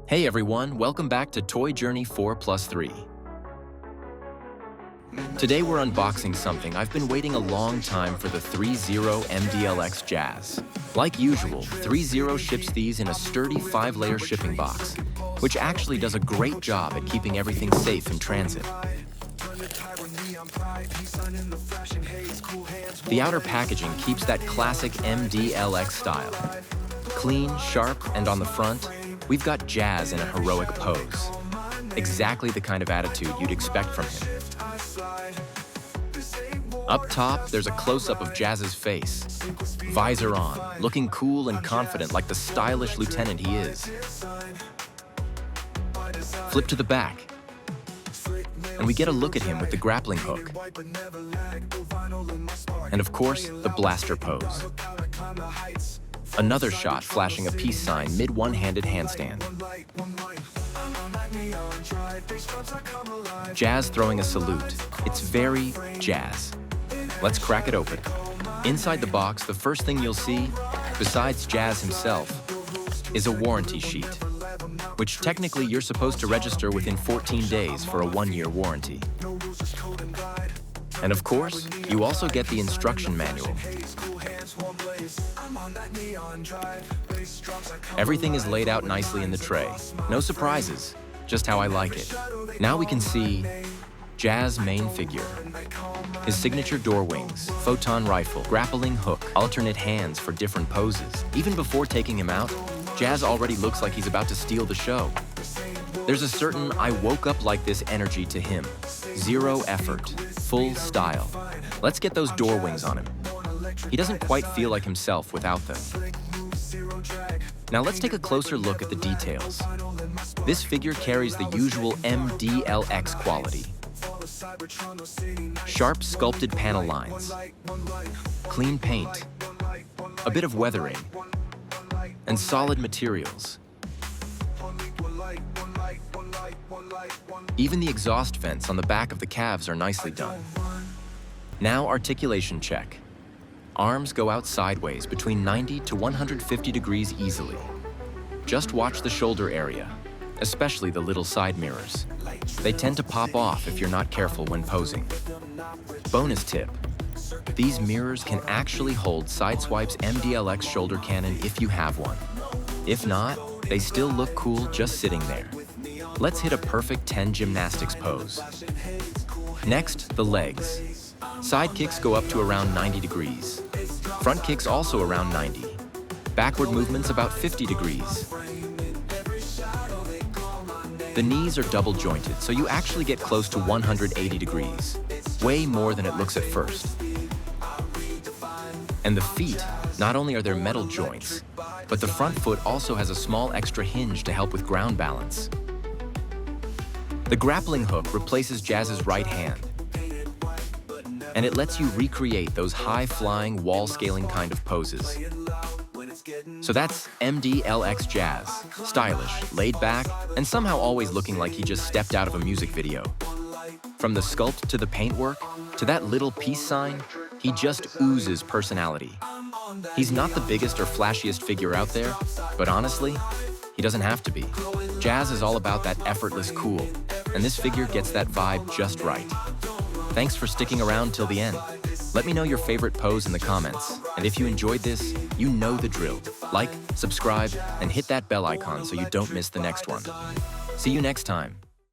Hey everyone, welcome back to Toy Journey 4+3. Today we're unboxing something I've been waiting a long time for, the 3.0 MDLX Jazz. Like usual, 3.0 ships these in a sturdy 5-layer shipping box, which actually does a great job at keeping everything safe in transit. The outer packaging keeps that classic MDLX style. Clean, sharp, and on the front, we've got Jazz in a heroic pose. Exactly the kind of attitude you'd expect from him. Up top, there's a close-up of Jazz's face. Visor on, looking cool and confident like the stylish lieutenant he is. Flip to the back, and we get a look at him with the grappling hook. And of course, the blaster pose. Another shot flashing a peace sign mid one-handed handstand. Jazz throwing a salute. It's very Jazz. Let's crack it open. Inside the box, the first thing you'll see, besides Jazz himself, is a warranty sheet, which technically you're supposed to register within 14 days for a 1-year warranty. And of course, you also get the instruction manual. Everything is laid out nicely in the tray. No surprises, just how I like it. Now we can see Jazz's main figure. His signature door wings, photon rifle, grappling hook, alternate hands for different poses. Even before taking him out, Jazz already looks like he's about to steal the show. There's a certain "I woke up like this" energy to him. Zero effort, full style. Let's get those door wings on him. He doesn't quite feel like himself without them. Now let's take a closer look at the details. This figure carries the usual MDLX quality. Sharp sculpted panel lines, clean paint, a bit of weathering, and solid materials. Even the exhaust vents on the back of the calves are nicely done. Now articulation check. Arms go out sideways between 90 to 150 degrees easily. Just watch the shoulder area, especially the little side mirrors. They tend to pop off if you're not careful when posing. Bonus tip, these mirrors can actually hold Sideswipe's MDLX shoulder cannon if you have one. If not, they still look cool just sitting there. Let's hit a perfect 10 gymnastics pose. Next, the legs. Side kicks go up to around 90 degrees. Front kicks also around 90. Backward movements about 50 degrees. The knees are double jointed, so you actually get close to 180 degrees. Way more than it looks at first. And the feet, not only are there metal joints, but the front foot also has a small extra hinge to help with ground balance. The grappling hook replaces Jazz's right hand, and it lets you recreate those high-flying, wall-scaling kind of poses. So that's MDLX Jazz. Stylish, laid back, and somehow always looking like he just stepped out of a music video. From the sculpt to the paintwork, to that little peace sign, he just oozes personality. He's not the biggest or flashiest figure out there, but honestly, he doesn't have to be. Jazz is all about that effortless cool, and this figure gets that vibe just right. Thanks for sticking around till the end. Let me know your favorite pose in the comments, and if you enjoyed this, you know the drill. Like, subscribe, and hit that bell icon so you don't miss the next one. See you next time.